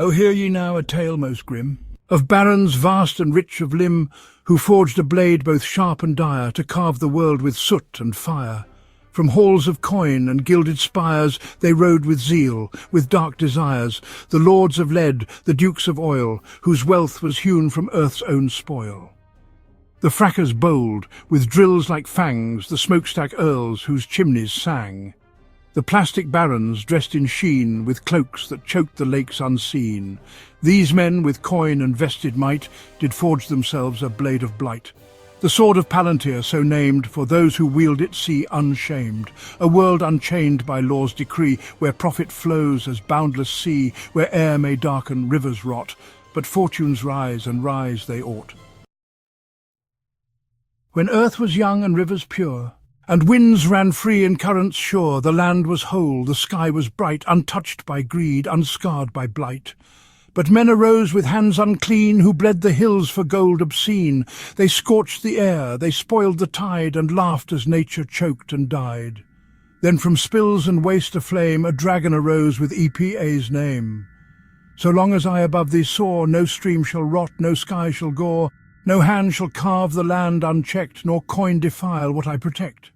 Oh, hear ye now a tale most grim, of barons vast and rich of limb, who forged a blade both sharp and dire, to carve the world with soot and fire. From halls of coin and gilded spires they rode with zeal, with dark desires, the lords of lead, the dukes of oil, whose wealth was hewn from earth's own spoil. The frackers bold, with drills like fangs, the smokestack earls whose chimneys sang. The plastic barons dressed in sheen, with cloaks that choked the lakes unseen. These men with coin and vested might did forge themselves a blade of blight. The Sword of Palantir, so named, for those who wield it see unshamed. A world unchained by law's decree, where profit flows as boundless sea, where air may darken, rivers rot, but fortunes rise, and rise they ought. When earth was young and rivers pure, and winds ran free in currents sure, the land was whole, the sky was bright, untouched by greed, unscarred by blight. But men arose with hands unclean, who bled the hills for gold obscene. They scorched the air, they spoiled the tide, and laughed as nature choked and died. Then from spills and waste aflame a dragon arose with EPA's name. So long as I above thee soar, no stream shall rot, no sky shall gore, no hand shall carve the land unchecked, nor coin defile what I protect.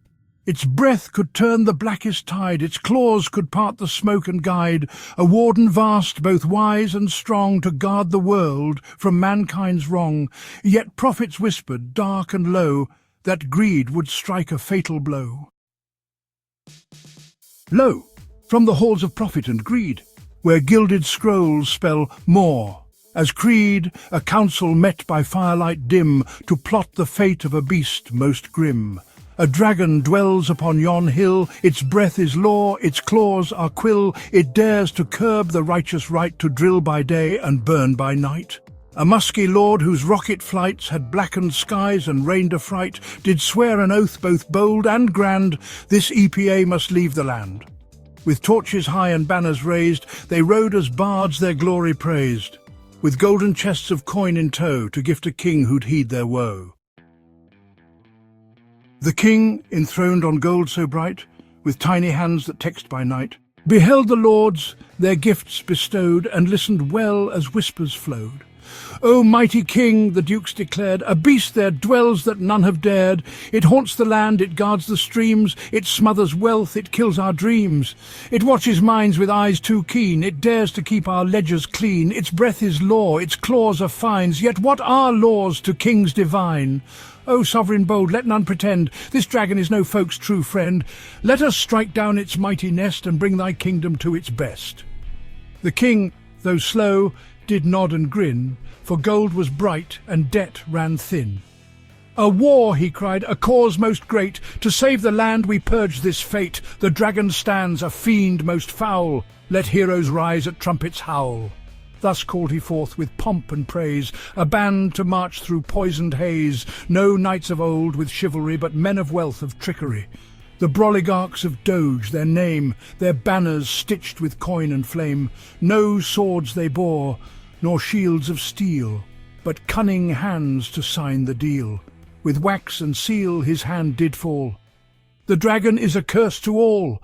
Its breath could turn the blackest tide, its claws could part the smoke and guide, a warden vast, both wise and strong, to guard the world from mankind's wrong. Yet prophets whispered, dark and low, that greed would strike a fatal blow. Lo, from the halls of profit and greed, where gilded scrolls spell more, as creed, a council met by firelight dim, to plot the fate of a beast most grim. A dragon dwells upon yon hill, its breath is law, its claws are quill, it dares to curb the righteous right, to drill by day and burn by night. A musky lord whose rocket flights had blackened skies and rained affright, did swear an oath both bold and grand, this EPA must leave the land. With torches high and banners raised, they rode as bards their glory praised, with golden chests of coin in tow, to gift a king who'd heed their woe. The king, enthroned on gold so bright, with tiny hands that text by night, beheld the lords their gifts bestowed, and listened well as whispers flowed. O mighty king, the dukes declared, a beast there dwells that none have dared. It haunts the land, it guards the streams, it smothers wealth, it kills our dreams. It watches minds with eyes too keen, it dares to keep our ledgers clean. Its breath is law, its claws are fines, yet what are laws to kings divine? O sovereign bold, let none pretend, this dragon is no folk's true friend. Let us strike down its mighty nest, and bring thy kingdom to its best. The king, though slow, did nod and grin, for gold was bright and debt ran thin. A war, he cried, a cause most great, to save the land we purge this fate. The dragon stands, a fiend most foul, let heroes rise at trumpets' howl. Thus called he forth with pomp and praise, a band to march through poisoned haze, no knights of old with chivalry, but men of wealth, of trickery. The broligarchs of Doge, their name, their banners stitched with coin and flame. No swords they bore, nor shields of steel, but cunning hands to sign the deal. With wax and seal his hand did fall. The dragon is a curse to all.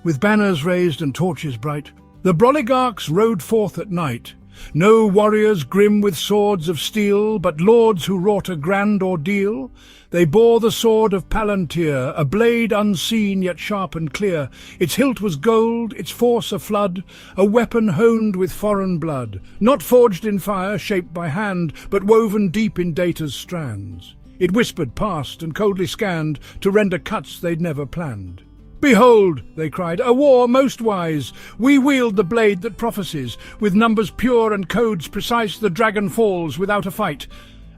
With banners raised and torches bright, the broligarchs rode forth at night. No warriors grim with swords of steel, but lords who wrought a grand ordeal. They bore the Sword of Palantir, a blade unseen yet sharp and clear. Its hilt was gold, its force a flood, a weapon honed with foreign blood, not forged in fire, shaped by hand, but woven deep in data's strands. It whispered, passed, and coldly scanned, to render cuts they'd never planned. Behold, they cried, a war most wise. We wield the blade that prophesies. With numbers pure and codes precise, the dragon falls without a fight.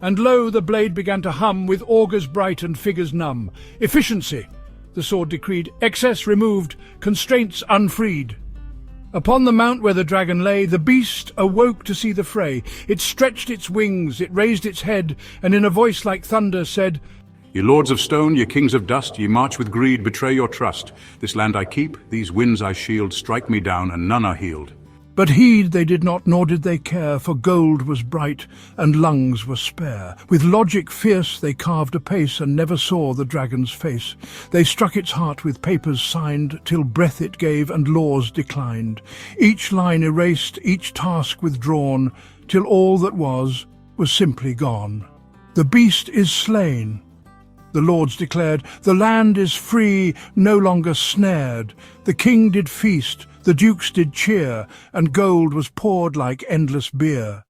And lo, the blade began to hum, with augurs bright and figures numb. Efficiency, the sword decreed, excess removed, constraints unfreed. Upon the mount where the dragon lay, the beast awoke to see the fray. It stretched its wings, it raised its head, and in a voice like thunder said, Ye lords of stone, ye kings of dust, ye march with greed, betray your trust. This land I keep, these winds I shield, strike me down, and none are healed. But heed they did not, nor did they care, for gold was bright, and lungs were spare. With logic fierce they carved apace, and never saw the dragon's face. They struck its heart with papers signed, till breath it gave and laws declined. Each line erased, each task withdrawn, till all that was simply gone. The beast is slain, the lords declared. The land is free, no longer snared. The king did feast, the dukes did cheer, and gold was poured like endless beer.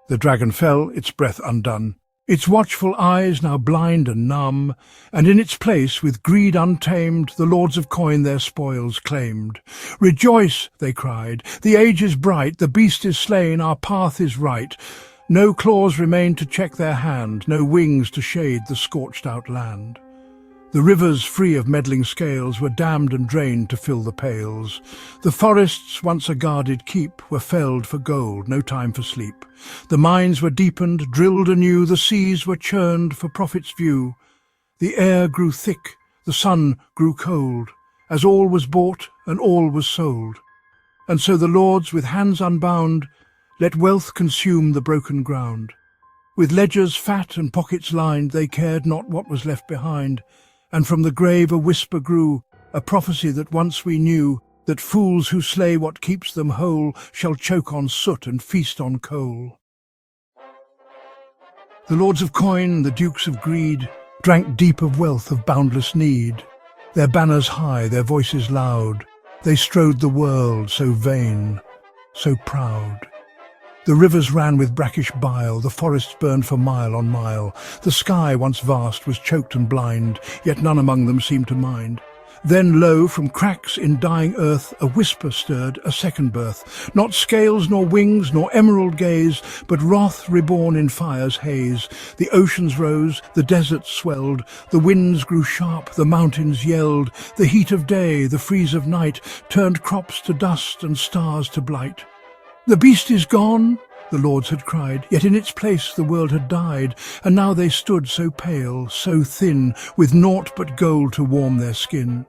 The dragon fell, its breath undone, its watchful eyes now blind and numb, and in its place, with greed untamed, the lords of coin their spoils claimed. "Rejoice," they cried, "the age is bright, the beast is slain, our path is right." No claws remained to check their hand, no wings to shade the scorched-out land. The rivers, free of meddling scales, were dammed and drained to fill the pails. The forests, once a guarded keep, were felled for gold, no time for sleep. The mines were deepened, drilled anew, the seas were churned for profit's view. The air grew thick, the sun grew cold, as all was bought and all was sold. And so the lords, with hands unbound, let wealth consume the broken ground. With ledgers fat and pockets lined, they cared not what was left behind. And from the grave a whisper grew, a prophecy that once we knew, that fools who slay what keeps them whole shall choke on soot and feast on coal. The lords of coin, the dukes of greed, drank deep of wealth of boundless need. Their banners high, their voices loud, they strode the world so vain, so proud. The rivers ran with brackish bile, the forests burned for mile on mile. The sky, once vast, was choked and blind, yet none among them seemed to mind. Then, lo, from cracks in dying earth, a whisper stirred a second birth. Not scales nor wings nor emerald gaze, but wrath reborn in fire's haze. The oceans rose, the deserts swelled, the winds grew sharp, the mountains yelled. The heat of day, the freeze of night, turned crops to dust and stars to blight. "The beast is gone," the lords had cried, yet in its place the world had died, and now they stood so pale, so thin, with naught but gold to warm their skin.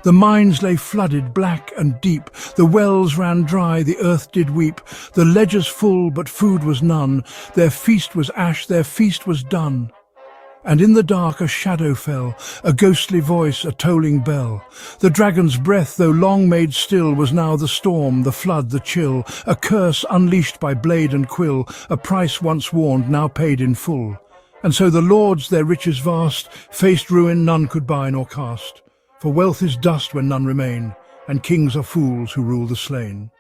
The mines lay flooded, black and deep, the wells ran dry, the earth did weep, the ledgers full, but food was none, their feast was ash, their feast was done. And in the dark a shadow fell, a ghostly voice, a tolling bell. The dragon's breath, though long made still, was now the storm, the flood, the chill, a curse unleashed by blade and quill, a price once warned, now paid in full. And so the lords, their riches vast, faced ruin none could buy nor cast. For wealth is dust when none remain, and kings are fools who rule the slain.